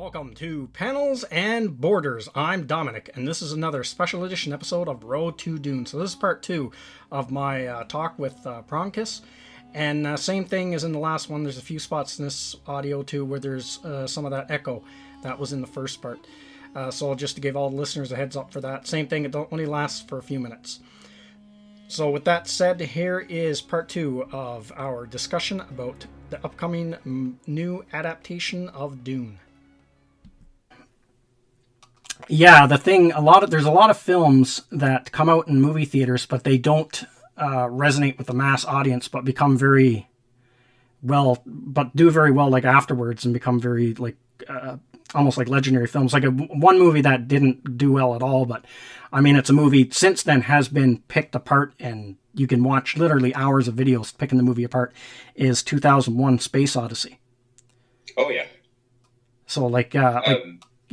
Welcome to Panels and Borders. I'm Dominic, and this is another special edition episode of Road to Dune. So this is part two of my talk with Prawnkus. And same thing as in the last one, there's a few spots in this audio too where there's some of that echo that was in the first part. So just to give all the listeners a heads up for that. Same thing, it only lasts for a few minutes. So with that said, here is part two of our discussion about the upcoming new adaptation of Dune. Yeah, there's a lot of films that come out in movie theaters, but they don't resonate with the mass audience, but become very well, but do very well like afterwards and become very like almost like legendary films. Like one movie that didn't do well at all, but I mean, it's a movie since then has been picked apart, and you can watch literally hours of videos picking the movie apart. Is 2001: Space Odyssey. Oh yeah. So like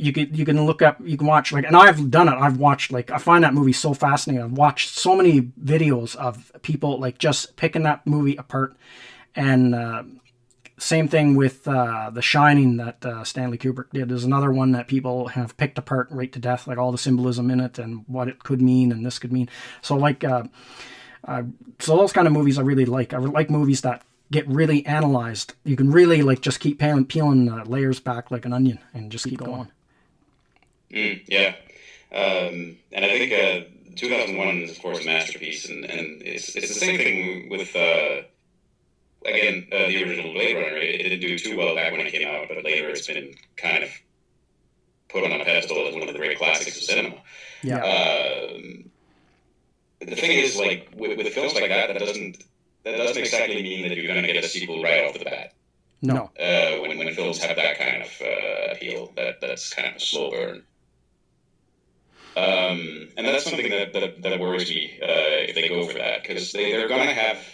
you can look up, you can watch, like, and I've done it. I've watched, like, I find that movie so fascinating. I've watched so many videos of people like just picking that movie apart. And same thing with The Shining that Stanley Kubrick did. There's another one that people have picked apart right to death, like all the symbolism in it and what it could mean and this could mean. So like, so those kind of movies I really like. I like movies that get really analyzed. You can really like just keep peeling layers back like an onion and just keep going. Yeah. And I think 2001 is, of course, a masterpiece, and it's the same thing with, again, the original Blade Runner. It didn't do too well back when it came out, but later it's been kind of put on a pedestal as one of the great classics of cinema. Yeah. The thing is, like, with films like that, that doesn't exactly mean that you're going to get a sequel right off the bat. No. When films have that kind of appeal, that's kind of a slow burn. And that's something that worries me if they go for that, because they're gonna have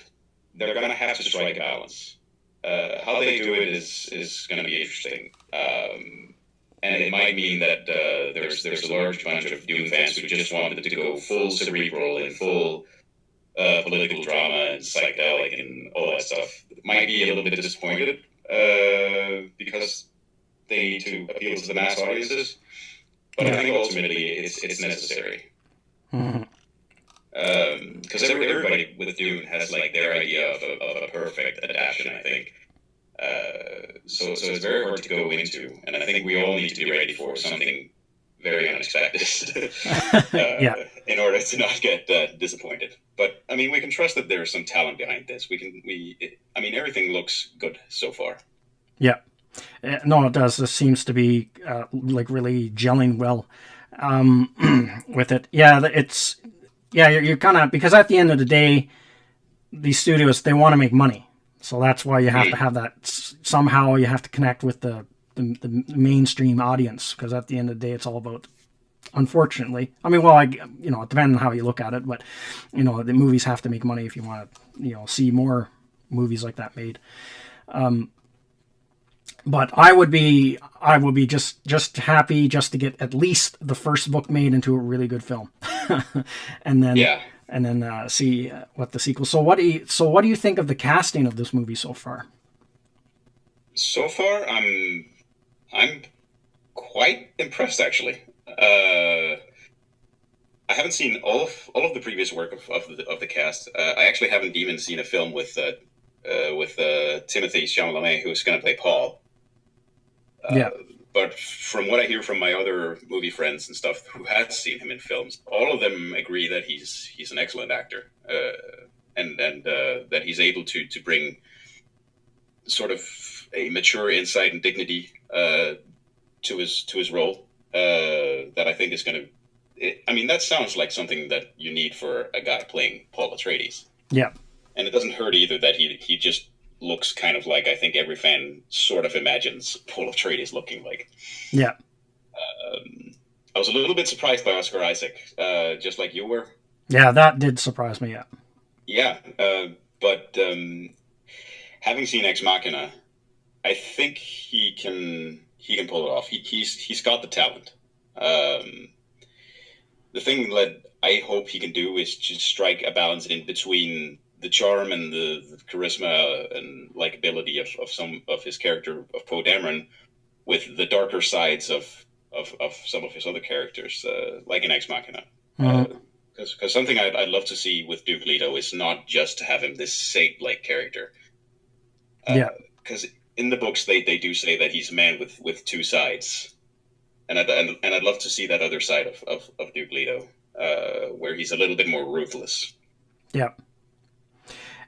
to strike a balance. How they do it is going to be interesting, and it might mean that there's a large bunch of Dune fans who just wanted to go full cerebral and full political drama and psychedelic and all that stuff. Might be a little bit disappointed because they need to appeal to the mass audiences. But I think ultimately it's necessary. Because everybody with Dune has like their idea of a perfect adaptation, I think. So it's very hard to go into, and I think we all need to be ready for something very unexpected in order to not get disappointed. But I mean, we can trust that there's some talent behind this. I mean, everything looks good so far. Yeah. No, it does. This seems to be like really gelling well with it. Yeah, you're kind of, because at the end of the day, these studios, they want to make money, so that's why you have to have that. Somehow you have to connect with the mainstream audience, because at the end of the day, it's all about. Unfortunately, I mean, well, it depends on how you look at it, but the movies have to make money if you want to, see more movies like that made. But I would be just happy just to get at least the first book made into a really good film, and then see what the sequel. So what do you think of the casting of this movie so far? So far, I'm quite impressed, actually. I haven't seen all of the previous work of the cast. I actually haven't even seen a film with Timothée Chalamet, who's going to play Paul. But from what I hear from my other movie friends and stuff who have seen him in films, all of them agree that he's an excellent actor, and that he's able to bring sort of a mature insight and dignity to his role that I think is going to. I mean, that sounds like something that you need for a guy playing Paul Atreides. Yeah, and it doesn't hurt either that he just looks kind of like I think every fan sort of imagines Paul Atreides looking like. Yeah. I was a little bit surprised by Oscar Isaac, just like you were. Yeah, that did surprise me. Yeah. But having seen Ex Machina, I think he can pull it off. He's got the talent. The thing that I hope he can do is just strike a balance in between the charm and the charisma and likability of some of his character of Poe Dameron, with the darker sides of some of his other characters, like in Ex Machina. Mm-hmm. Because something I'd love to see with Duke Leto is not just to have him this saint-like character. Yeah. Because in the books they do say that he's a man with two sides, and I'd love to see that other side of Duke Leto, where he's a little bit more ruthless. Yeah.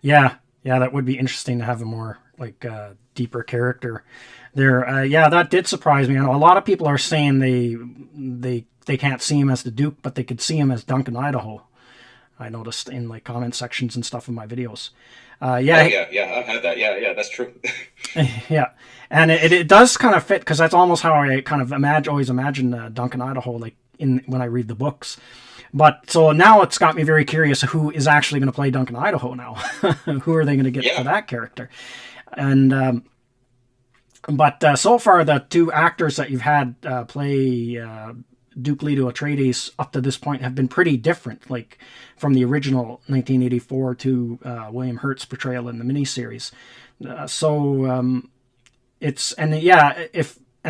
Yeah. Yeah, that would be interesting to have a more like deeper character there. Yeah, that did surprise me. I know a lot of people are saying they can't see him as the Duke, but they could see him as Duncan Idaho. I noticed in like comment sections and stuff in my videos. Yeah, I've had that. Yeah, that's true. Yeah, and it does kind of fit because that's almost how I kind of always imagine Duncan Idaho, like when I read the books. But so now it's got me very curious who is actually going to play Duncan Idaho now. Who are they going to get for that character? And but so far the two actors that you've had play Duke Leto Atreides up to this point have been pretty different, like from the original 1984 to William Hurt's portrayal in the miniseries. It's and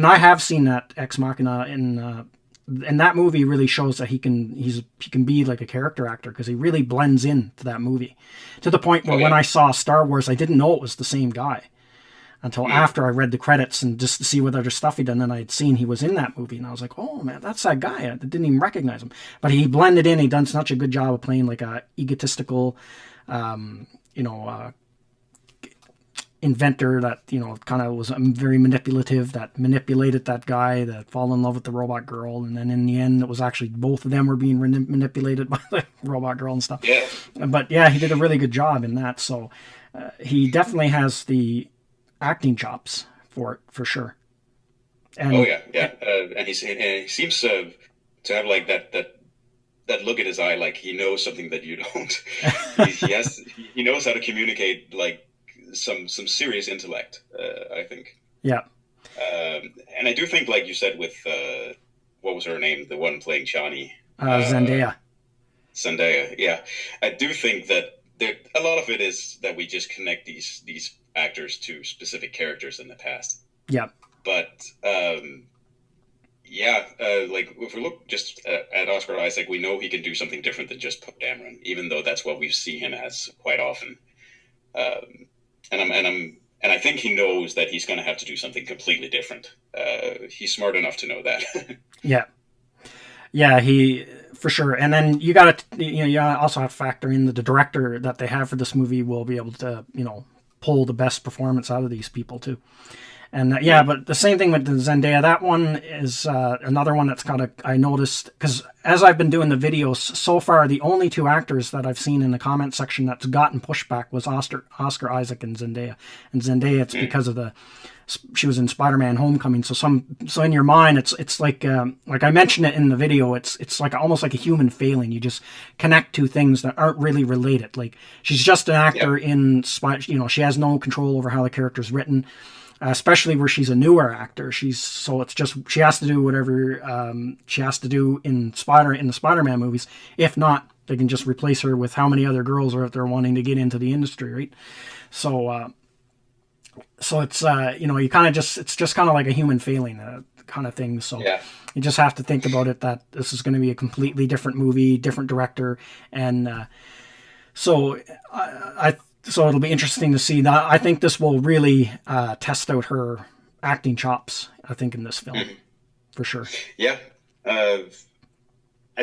I have seen that Ex Machina and that movie really shows that he can be like a character actor because he really blends into that movie to the point where when I saw Star Wars I didn't know it was the same guy until after I read the credits and just to see what other stuff he'd done. Then I had seen he was in that movie and I was like, oh man, that's that guy. I didn't even recognize him, but he blended in. He done such a good job of playing like a egotistical inventor that kind of was very manipulative, that manipulated that guy, that fall in love with the robot girl, and then in the end it was actually both of them were being manipulated by the robot girl and stuff. But yeah, he did a really good job in that, so he definitely has the acting chops for it for sure. And and he seems to have like that look at his eye, like he knows something that you don't. he knows how to communicate like some serious intellect, I think. Yeah. And I do think, like you said, with what was her name, the one playing Chani, Zendaya. Yeah, I do think that a lot of it is that we just connect these actors to specific characters in the past. Yeah. But like if we look just at Oscar Isaac, we know he can do something different than just Poe Dameron, even though that's what we see him as quite often. And I think he knows that he's going to have to do something completely different. He's smart enough to know that. Yeah, he for sure. And then you got to you also have to factor in the director that they have for this movie will be able to pull the best performance out of these people too. And but the same thing with the Zendaya. That one is another one that's I noticed, because as I've been doing the videos so far, the only two actors that I've seen in the comment section that's gotten pushback was Oscar Isaac and Zendaya. And Zendaya, it's because of she was in Spider-Man Homecoming. So in your mind, it's like I mentioned it in the video, it's like almost like a human failing. You just connect two things that aren't really related. Like she's just an actor in she has no control over how the character's written. Especially where she's a newer actor, she has to do whatever she has to do in the Spider-Man movies. If not, they can just replace her with how many other girls are if they're wanting to get into the industry, right? So it's you kind of it's just kind of like a human failing kind of thing. So you just have to think about it that this is going to be a completely different movie, different director, and so it'll be interesting to see. I think this will really test out her acting chops, I think, in this film, for sure. Yeah. I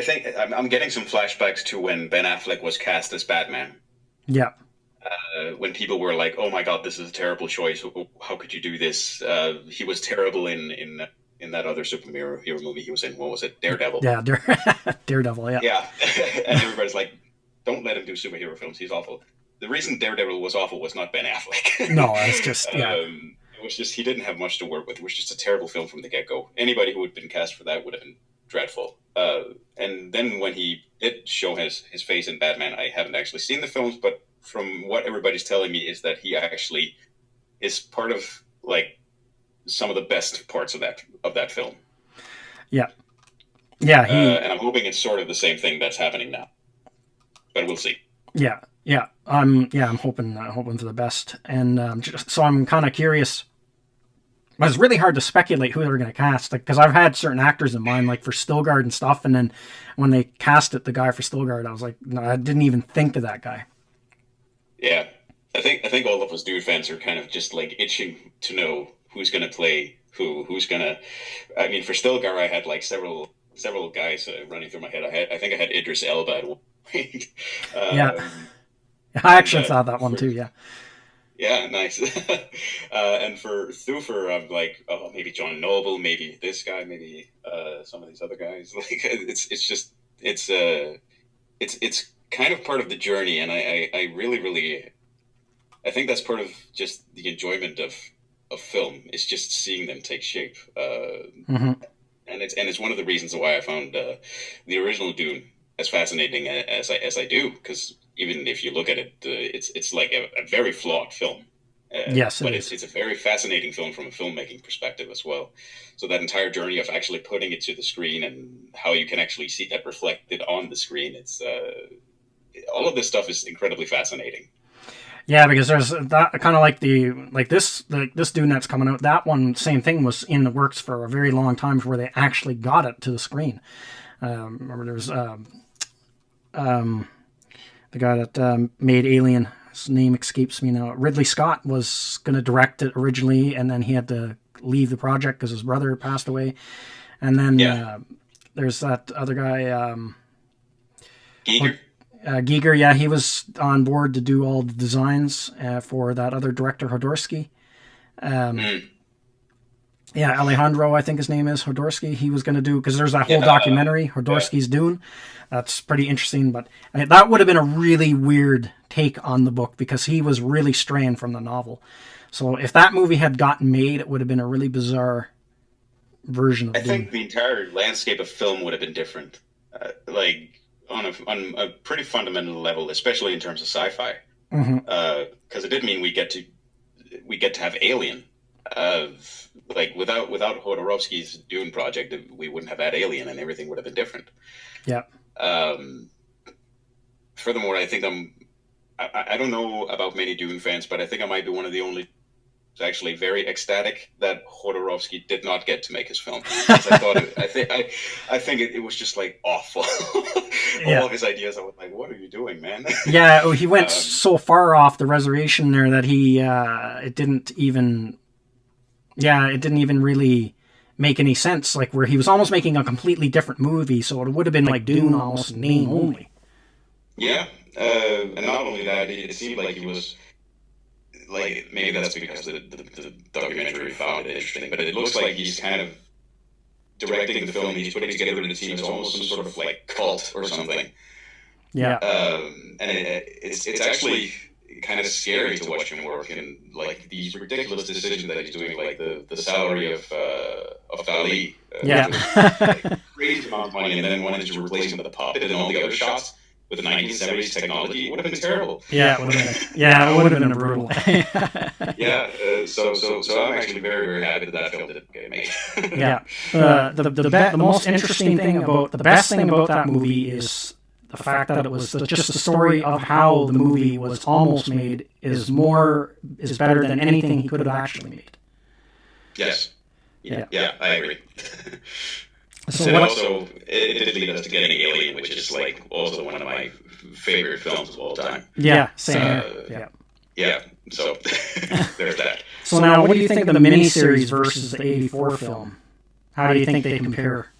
think I'm getting some flashbacks to when Ben Affleck was cast as Batman. Yeah. When people were like, oh my God, this is a terrible choice. How could you do this? He was terrible in that other superhero movie he was in. What was it? Daredevil. Yeah, Daredevil, yeah. Yeah. And everybody's like, don't let him do superhero films. He's awful. The reason Daredevil was awful was not Ben Affleck. No, it's just, it was just, he didn't have much to work with. It was just a terrible film from the get-go. Anybody who had been cast for that would have been dreadful. And then when he did show his face in Batman, I haven't actually seen the films, but from what everybody's telling me is that he actually is part of, like, some of the best parts of that film. Yeah. Yeah. And I'm hoping it's sort of the same thing that's happening now. But we'll see. Yeah. Yeah, I'm hoping for the best, and so I'm kind of curious But it's really hard to speculate who they're going to cast, because I've had certain actors in mind, like for Stilgard and stuff, and then when they cast it, the guy for Stilgard, I was like, no, I didn't even think of that guy. Yeah, I think all of us Dune fans are kind of just like itching to know who's going to play who's going to. I mean, for Stilgar, I had like several guys running through my head. I think I had Idris Elba at one point. Yeah, I actually thought that one too. Yeah. Yeah, nice. And for Thufir, I'm like, oh, maybe John Noble, maybe this guy, maybe some of these other guys. Like, it's kind of part of the journey, and I really, I think that's part of just the enjoyment of film. Is just seeing them take shape. Mm-hmm. And it's one of the reasons why I found the original Dune as fascinating as I do, because even if you look at it, it's like a very flawed film. Yes, but it's a very fascinating film from a filmmaking perspective as well. So that entire journey of actually putting it to the screen and how you can actually see that reflected on the screen, it's all of this stuff is incredibly fascinating. Yeah, because there's that kind of like this Dune that's coming out. That one, same thing, was in the works for a very long time before they actually got it to the screen. Remember, there was the guy that made Alien. His name escapes me now. Ridley Scott was going to direct it originally, and then he had to leave the project because his brother passed away. And then there's that other guy, Giger. Giger, yeah, he was on board to do all the designs for that other director, Jodorowsky. Yeah, Alejandro, I think his name is, Jodorowsky. He was going to do, because there's that whole documentary, Jodorowsky's Dune. That's pretty interesting, but that would have been a really weird take on the book, because he was really straying from the novel. So if that movie had gotten made, it would have been a really bizarre version of Dune. I think the entire landscape of film would have been different. Like, on a pretty fundamental level, especially in terms of sci-fi, because it did mean we get to have Alien. Like without Jodorowsky's Dune project, we wouldn't have had Alien, and everything would have been different. Yeah. Furthermore, I think I don't know about many Dune fans, but I think I might be one of the only actually very ecstatic that Jodorowsky did not get to make his film. I think it was just like awful. All of his ideas, I was like, what are you doing, man? Yeah, he went so far off the reservation there that it didn't even really make any sense. Like, where he was almost making a completely different movie, so it would have been like Dune almost name only. Yeah, and not only that, it seemed like he was. Like, maybe that's because the documentary found it interesting, but it looks like he's kind of directing the film. He's putting together the team as almost some sort of like cult or something. Yeah. And it's actually kind of scary to watch him work, and like these ridiculous decisions that he's doing, like the salary of Dali. Yeah. Crazy amount of money, and then wanted to replace him with a puppet and all the other shots with the 1970s technology. It would have been terrible. Yeah, it would have been a brutal. So I'm actually very, very happy that film didn't get made. Yeah. The most interesting thing about the best thing about that movie is the fact that it was just the story of how the movie was almost made is better than anything he could have actually made. Yes. Yeah, I agree. So and also, it did lead us to getting Alien, which is like also one of my favorite films of all time. Yeah, same here. Yeah, so there's that. So now, what do you think of the miniseries versus the 84 film? How do you think they compare?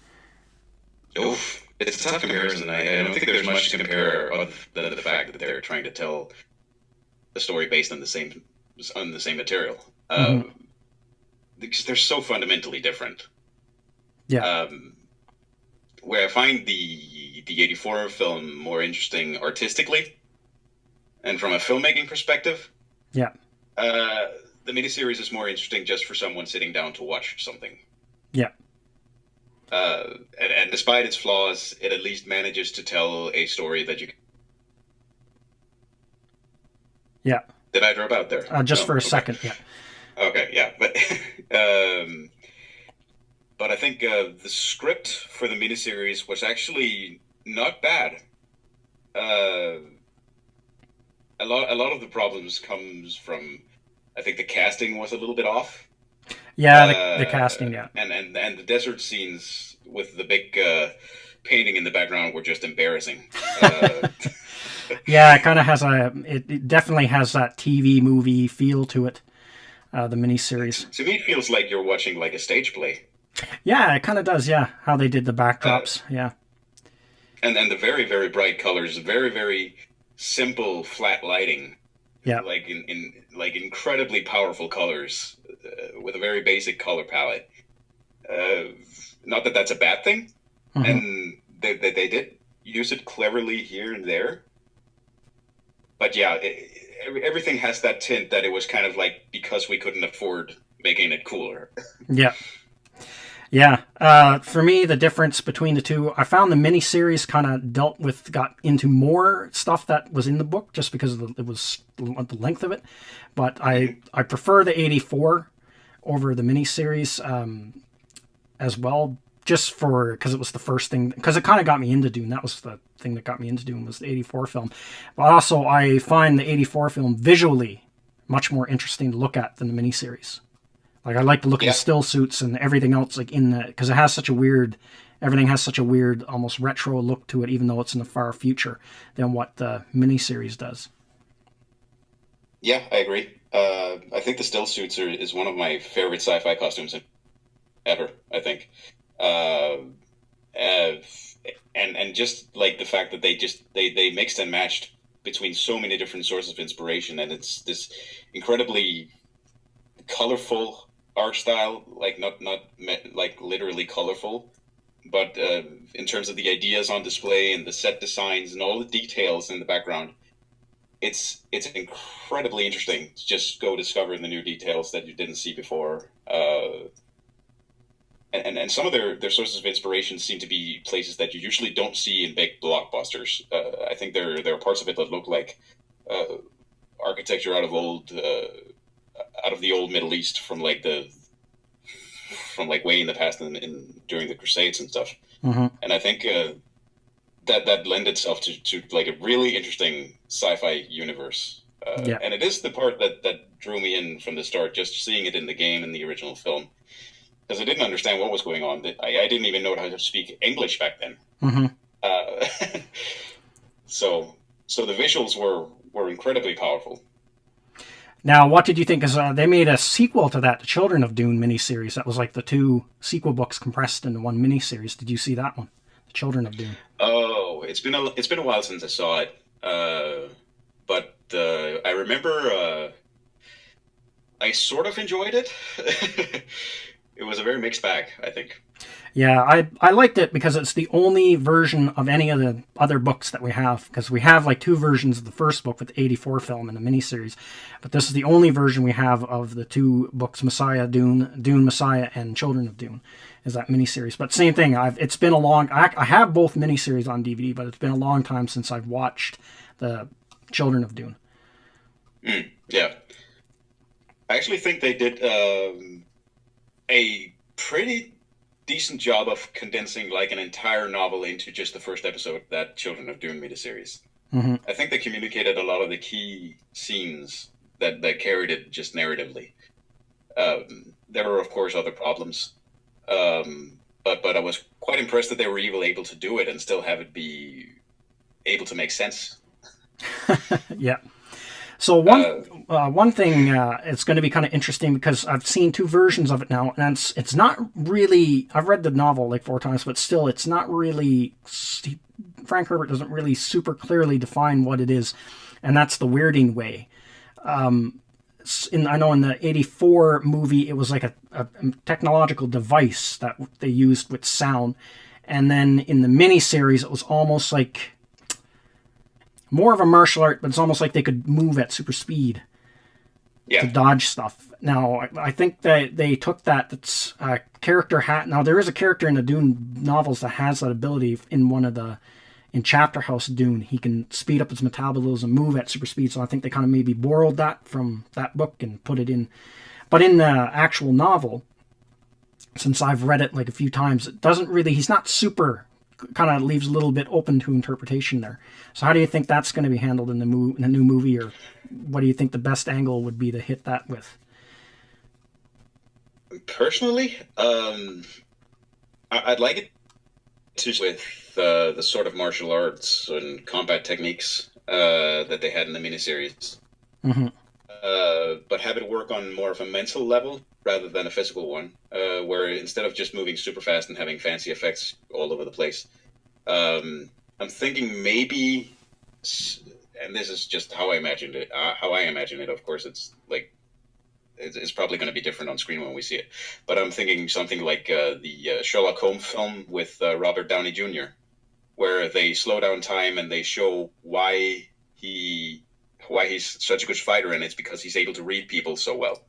Oof, it's a tough comparison. I don't think there's much to compare other than the fact that they're trying to tell a story based on the same material. Because they're so fundamentally different. Yeah. Where I find the 84 film more interesting artistically and from a filmmaking perspective. Yeah. The miniseries is more interesting just for someone sitting down to watch something. Yeah. And despite its flaws, it at least manages to tell a story that you can... Yeah. Did I drop out there? Just for a second, yeah. Okay, yeah. But I think the script for the miniseries was actually not bad. A lot of the problems comes from, I think the casting was a little bit off. Yeah, the casting, yeah. And the desert scenes with the big painting in the background were just embarrassing. Yeah, it kind of has it definitely has that TV movie feel to it, the miniseries. To me, it feels like you're watching like a stage play. Yeah, it kind of does, yeah, how they did the Uh, backdrops, yeah. and the very, very bright colors, very, very simple flat lighting, Yeah. like in like incredibly powerful colors with a very basic color palette. Uh, Not that that's a bad thing, Hmm. and they did use it cleverly here and there. But yeah, everything has that tint that it was kind of like because we couldn't afford making it cooler. Yeah. Yeah. For me, the difference between the two, I found the miniseries kind of got into more stuff that was in the book just because of it was the length of it. But Mhm. I prefer the 84 over the miniseries as well, just because it was the first thing, because it kind of got me into Dune. That was the thing that got me into Dune, was the 84 film. But also, I find the 84 film visually much more interesting to look at than the miniseries. Like I like the look of the Yeah, still suits and everything else, like in the, because it has such a weird, everything has such a weird, almost retro look to it, even though it's in the far future than what the miniseries does. yeah, I agree. I think the still suits is one of my favorite sci-fi costumes ever. I think, uh, uh, and just like the fact that they mixed and matched between so many different sources of inspiration, and it's this incredibly colorful art style, like like literally colorful, but in terms of the ideas on display and the set designs and all the details in the background, it's incredibly interesting to just go discover the new details that you didn't see before. And some of their sources of inspiration seem to be places that you usually don't see in big blockbusters. I think there are parts of it that look like uh, architecture out of the old Middle East from like the from like way in the past in during the Crusades and stuff. Hmm. And I think that lend itself to like a really interesting sci-fi universe. Yeah. And it is the part that drew me in from the start, just seeing it in the game in the original film, because I didn't understand what was going on. I didn't even know how to speak English back then. Hmm. Uh, so the visuals were incredibly powerful. Now, what did you think? Because they made a sequel to that, the Children of Dune miniseries. That was like the two sequel books compressed into one miniseries. Did you see that one? The Children of Dune. Oh, it's been a while since I saw it, but I remember I sort of enjoyed it. It was a very mixed bag, I think. Yeah, I liked it because it's the only version of any of the other books that we have. Because we have like two versions of the first book with the 84 film and the miniseries. But this is the only version we have of the two books, Messiah Dune, Dune Messiah, and Children of Dune, is that miniseries. But same thing, it's been a long, I have both miniseries on DVD, but it's been a long time since I've watched the Children of Dune. Yeah, I actually think they did a pretty decent job of condensing like an entire novel into just the first episode, that Children of Dune miniseries. Hmm. I think they communicated a lot of the key scenes that carried it just narratively. There were, of course, other problems, but I was quite impressed that they were even able to do it and still have it be able to make sense. Yeah. So Uh, one thing, it's going to be kind of interesting because I've seen two versions of it now, and it's not really. I've read the novel like four times, but still, it's not really. Frank Herbert doesn't really super clearly define what it is, and that's the weirding way. I know in the '84 movie, it was like a technological device that they used with sound, and then in the miniseries, it was almost like more of a martial art, but it's almost like they could move at super speed to yeah, dodge stuff. Now, I think that they took that. That's a character hat. Now, there is a character in the Dune novels that has that ability in one of the in Chapter House Dune. He can speed up his metabolism, move at super speed. So I think they kind of maybe borrowed that from that book and put it in. But in the actual novel, since I've read it like a few times, it doesn't really. He's not super. Kind of leaves a little bit open to interpretation there. So how do you think that's going to be handled in in the new movie, or what do you think the best angle would be to hit that with? Personally, I'd like it to with the sort of martial arts and combat techniques that they had in the miniseries, Mm-hmm. but have it work on more of a mental level rather than a physical one, where instead of just moving super fast and having fancy effects all over the place, I'm thinking maybe, and this is just how I imagined it. How I imagine it, of course, it's like it's probably going to be different on screen when we see it. But I'm thinking something like the Sherlock Holmes film with Robert Downey Jr., where they slow down time and they show why he's such a good fighter, and it's because he's able to read people so well.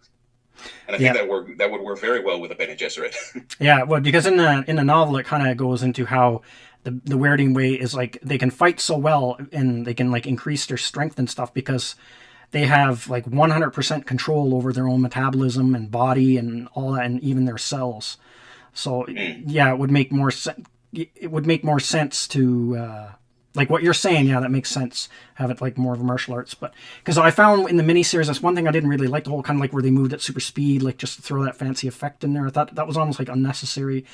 And I think that would work very well with a Bene Gesserit. Yeah, well, because in the novel it kind of goes into how the weirding way is like they can fight so well and they can like increase their strength and stuff because they have like 100% control over their own metabolism and body and all that, and even their cells. So yeah, it would make more sense. It would make more sense to like what you're saying. Yeah, that makes sense. Have it like more of a martial arts, but because I found in the miniseries that's one thing I didn't really like, the whole kind of like where they moved at super speed, like just to throw that fancy effect in there. I thought that was almost like unnecessary.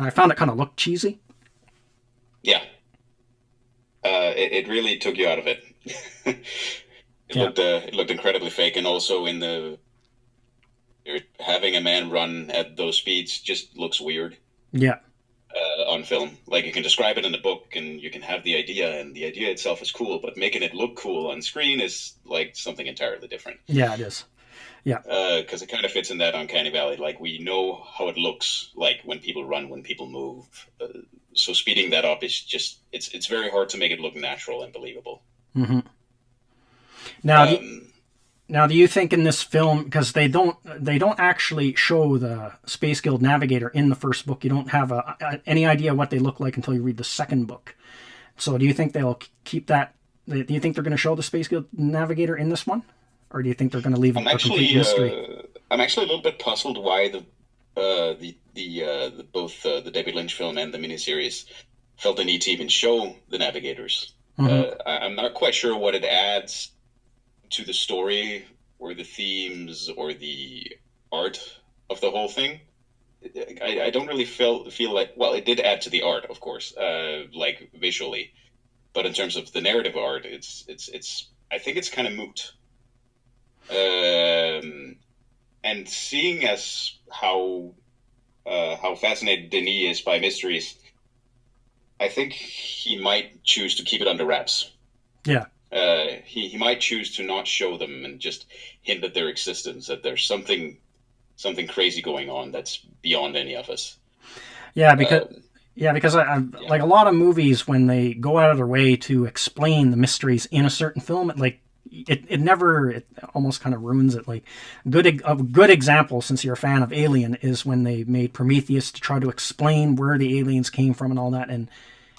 I found it kind of looked cheesy. Yeah, it really took you out of it. It looked incredibly fake, and also having a man run at those speeds just looks weird. Yeah. On film, like you can describe it in the book, and you can have the idea, and the idea itself is cool, but making it look cool on screen is like something entirely different. Yeah, it is. Yeah. Because it kind of fits in that uncanny valley. Like we know how it looks like when people run, when people move. So speeding that up is just it's very hard to make it look natural and believable. Mm-hmm. Now, do you think in this film, because they don't actually show the Space Guild Navigator in the first book, you don't have any idea what they look like until you read the second book. So do you think they'll keep that? Do you think they're going to show the Space Guild Navigator in this one, or do you think they're going to leave it a complete mystery? I'm actually a little bit puzzled why both the David Lynch film and the miniseries felt the need to even show the Navigators. Mm-hmm. I'm not quite sure what it adds to the story or the themes or the art of the whole thing. I don't really feel like, well, it did add to the art, of course, like visually, but in terms of the narrative art, it's I think it's kind of moot. And seeing as how fascinated Denis is by mysteries, I think he might choose to keep it under wraps. Yeah. He might choose to not show them and just hint at their existence, that there's something crazy going on that's beyond any of us. Yeah, because I like a lot of movies, when they go out of their way to explain the mysteries in a certain film, it almost kind of ruins it. Like a good example, since you're a fan of Alien, is when they made Prometheus to try to explain where the aliens came from and all that, and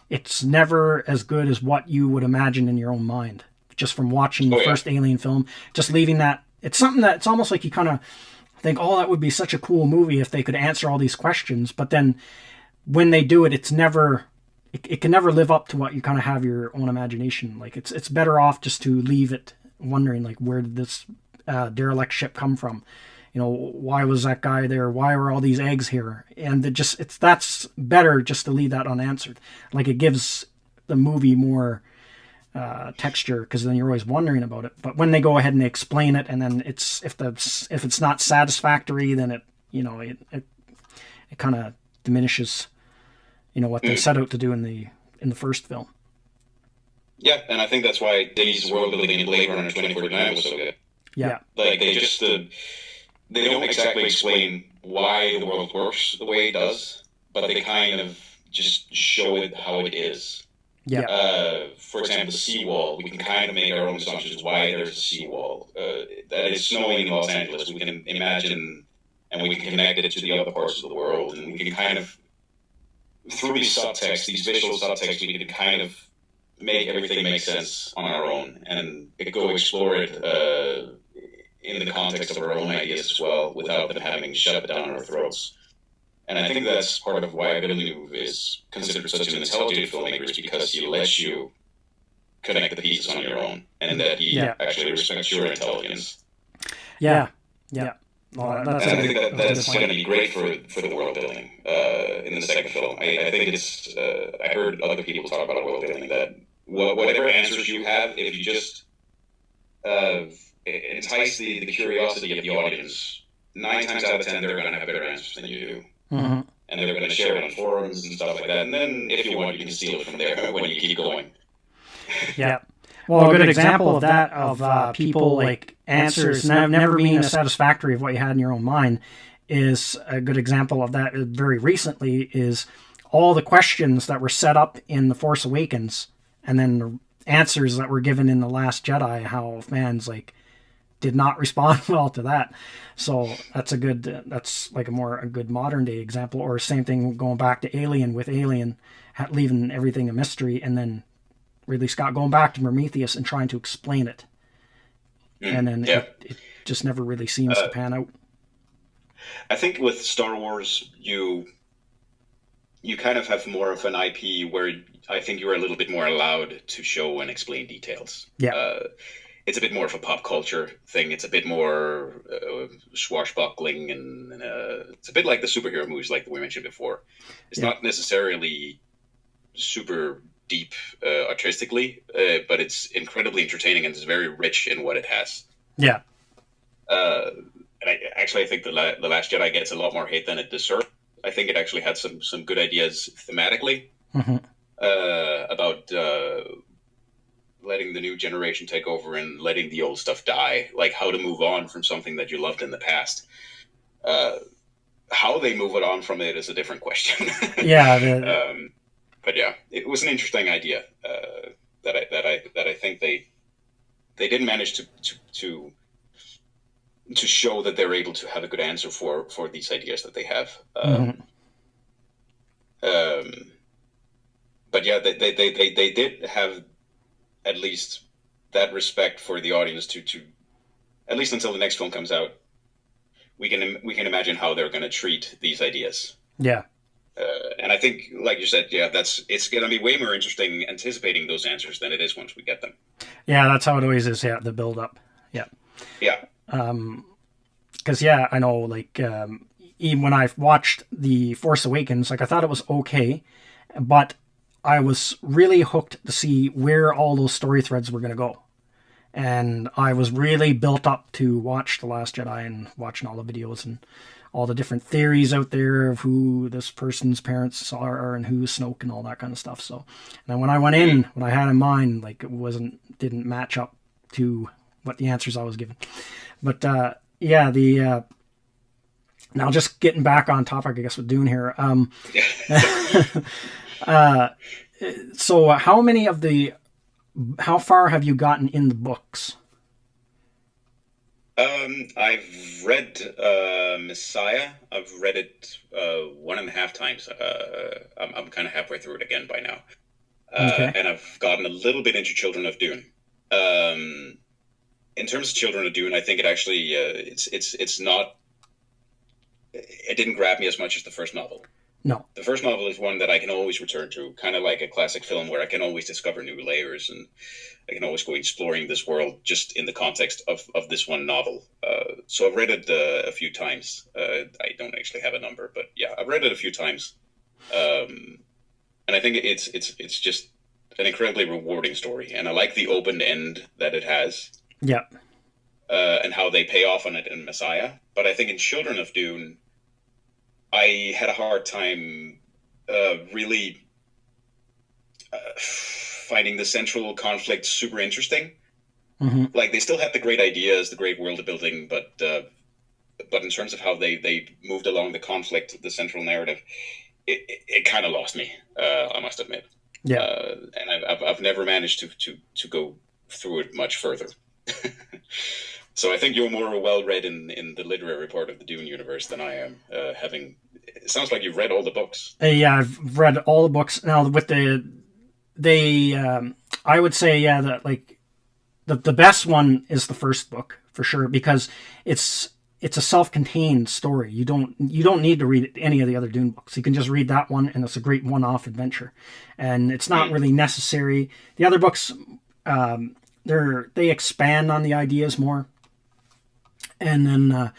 it's never as good as what you would imagine in your own mind, just from watching the first Alien film. Just leaving that, it's something that it's almost like you kind of think, oh, that would be such a cool movie if they could answer all these questions. But then when they do it, it can never live up to what you kind of have your own imagination. Like it's better off just to leave it wondering, like, where did this derelict ship come from? You know, why was that guy there? Why were all these eggs here? And that's better just to leave that unanswered. Like, it gives the movie more texture, because then you're always wondering about it. But when they go ahead and they explain it, and then if it's not satisfactory, then it kind of diminishes, what they set out to do in the first film. Yeah, and I think that's why Denis' world building in Blade Runner 2049 was so good. Yeah, like they just they don't exactly explain why the world works the way it does, but they kind of just show it how it is. Yeah. For example, the seawall. We can kind of make our own assumptions why there's a seawall. That it's snowing in Los Angeles. We can imagine, and we can connect it to the other parts of the world, and we can kind of, through these subtext, these visual subtext, we can kind of make everything make sense on our own and go explore it in the context of our own ideas as well, without them having shoved it down our throats. And I think that's part of why Villeneuve is considered such an intelligent filmmaker, is because he lets you connect the pieces on your own, and that he actually respects your intelligence. Yeah. Well, And that's I a think good, that that's a good that's going to point. be great for the world building in the second film. I think it's. I heard other people talk about world building that whatever answers you have, if you just uh, entice the curiosity of the audience, 9 times out of 10 they're going to have better answers than you do, Hmm. and they're going to share it on forums and stuff like that. And then, if you want, you can steal it from there when you keep going. Yeah. Well, a good example of that, of people like answers never being a satisfactory of what you had in your own mind, is a good example of that very recently is all the questions that were set up in The Force Awakens and then the answers that were given in The Last Jedi, how fans like did not respond well to that. So that's like a good modern day example. Or same thing going back to Alien, with Alien leaving everything a mystery, and then Ridley Scott going back to Prometheus and trying to explain it. And then Yeah. it just never really seems to pan out. I think with Star Wars, you kind of have more of an IP where I think you're a little bit more allowed to show and explain details. Yeah. It's a bit more of a pop culture thing. It's a bit more swashbuckling, and it's a bit like the superhero movies, like we mentioned before. It's not necessarily super deep artistically, but it's incredibly entertaining, and it's very rich in what it has. Yeah. And I think the Last Jedi gets a lot more hate than it deserved. I think it actually had some good ideas thematically about letting the new generation take over and letting the old stuff die, like how to move on from something that you loved in the past. How they move it on from it is a different question. Yeah. But yeah, it was an interesting idea that I think they didn't manage to show that they're able to have a good answer for these ideas that they have. But yeah, they did have at least that respect for the audience to at least until the next film comes out. We can imagine how they're going to treat these ideas. Yeah. And I think, like you said, it's going to be way more interesting anticipating those answers than it is once we get them. Yeah, that's how it always is. Yeah, the build up. Yeah. Yeah. Because I know, like, even when I watched The Force Awakens, like, I thought it was okay, but I was really hooked to see where all those story threads were going to go. And I was really built up to watch The Last Jedi and watching all the videos and all the different theories out there of who this person's parents are and who's Snoke and all that kind of stuff. So, and when I went in, what I had in mind, like, didn't match up to what the answers I was given. But, now just getting back on topic, I guess, with Dune here. So how far have you gotten in the books? I've read Messiah. I've read it 1.5 times. I'm kind of halfway through it again by now. Okay. And I've gotten a little bit into Children of Dune. In terms of Children of Dune, I think it actually it's not. It didn't grab me as much as the first novel. No. The first novel is one that I can always return to, kind of like a classic film where I can always discover new layers, and I can always go exploring this world just in the context of this one novel. So I've read it a few times. I don't actually have a number, but yeah, I've read it a few times. And I think it's just an incredibly rewarding story, and I like the open end that it has. Yeah. And how they pay off on it in Messiah. But I think in Children of Dune, I had a hard time really finding the central conflict super interesting. Like, they still had the great ideas, the great world building, but in terms of how they moved along the conflict, the central narrative, it kind of lost me. I must admit. Yeah. And I've never managed to go through it much further. So I think you're more well-read in the literary part of the Dune universe than I am. It sounds like you've read all the books. Yeah, I've read all the books. Now, with I would say, that, like, the best one is the first book for sure, because it's a self-contained story. You don't need to read any of the other Dune books. You can just read that one, and it's a great one-off adventure. And it's not really necessary. The other books, they expand on the ideas more. And then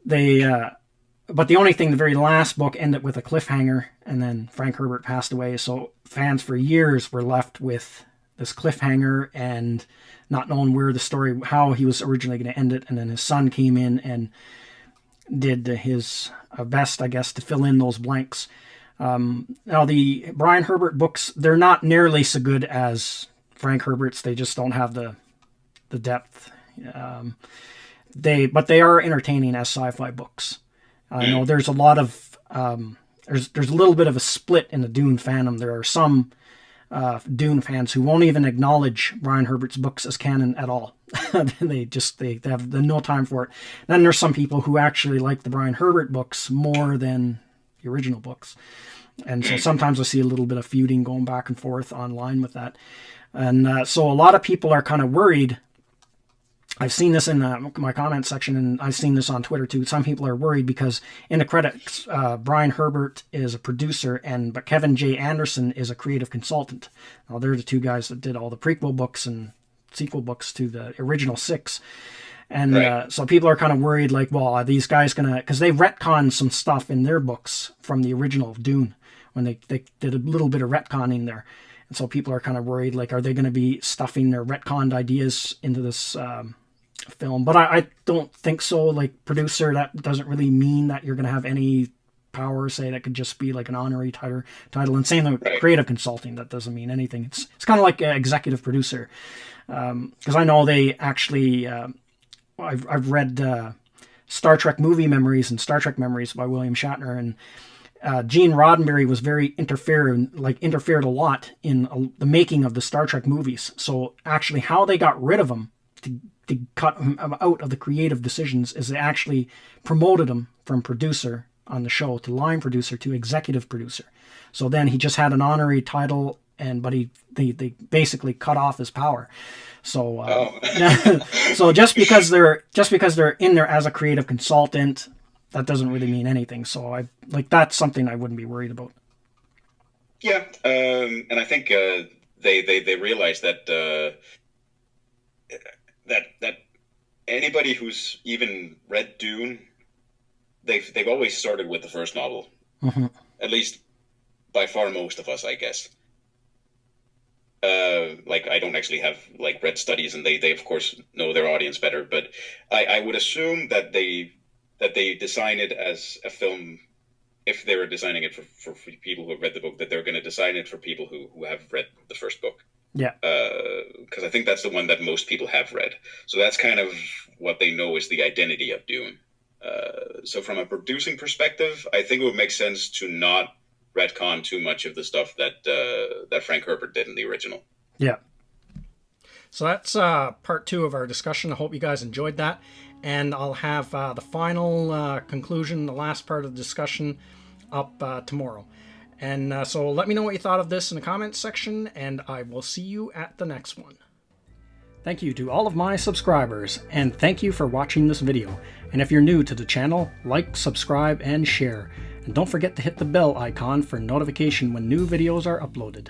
but the only thing, the very last book ended with a cliffhanger, and then Frank Herbert passed away. So fans for years were left with this cliffhanger and not knowing where the story, how he was originally going to end it. And then his son came in and did his best, I guess, to fill in those blanks. Now the Brian Herbert books, they're not nearly so good as Frank Herbert's. They just don't have the depth. But they are entertaining as sci-fi books. I know there's a lot of there's a little bit of a split in the Dune fandom. There are some Dune fans who won't even acknowledge Brian Herbert's books as canon at all. they have no time for it. Then there's some people who actually like the Brian Herbert books more than the original books. And so sometimes I see a little bit of feuding going back and forth online with that. And so a lot of people are kind of worried. I've seen this in my comment section, and I've seen this on Twitter too. Some people are worried because in the credits, Brian Herbert is a producer, but Kevin J. Anderson is a creative consultant. Now, they're the two guys that did all the prequel books and sequel books to the original 6. And right. So people are kind of worried, like, well, are these guys going to... Because they retconned some stuff in their books from the original Dune, when they did a little bit of retconning there. And so people are kind of worried, like, are they going to be stuffing their retconned ideas into this film? But I don't think so. Like, producer, that doesn't really mean that you're going to have any power. Say, that could just be like an honorary title. And same with creative consulting, that doesn't mean anything. It's kind of like an executive producer. Because I know they actually... I've read Star Trek movie memories and Star Trek memories by William Shatner, and Gene Roddenberry was interfered a lot in the making of the Star Trek movies. So actually, how they got rid of him to cut him out of the creative decisions is they actually promoted him from producer on the show to line producer to executive producer. So then he just had an honorary title, but they basically cut off his power. So so just because they're in there as a creative consultant, that doesn't really mean anything. So that's something I wouldn't be worried about. Yeah, and I think they realize that that anybody who's even read Dune, they've always started with the first novel. Mm-hmm. At least by far most of us, I guess. I don't actually have read studies, and they of course know their audience better, but I would assume that they design it as a film. If they were designing it for people who have read the book, that they're going to design it for people who have read the first book. Yeah. Because I think that's the one that most people have read. So that's kind of what they know is the identity of Dune. So from a producing perspective, I think it would make sense to not retcon too much of the stuff that Frank Herbert did in the original. Yeah. So that's part 2 of our discussion. I hope you guys enjoyed that. And I'll have the final conclusion, the last part of the discussion, up tomorrow. And so let me know what you thought of this in the comments section, and I will see you at the next one. Thank you to all of my subscribers, and thank you for watching this video. And if you're new to the channel, like, subscribe, and share. And don't forget to hit the bell icon for notification when new videos are uploaded.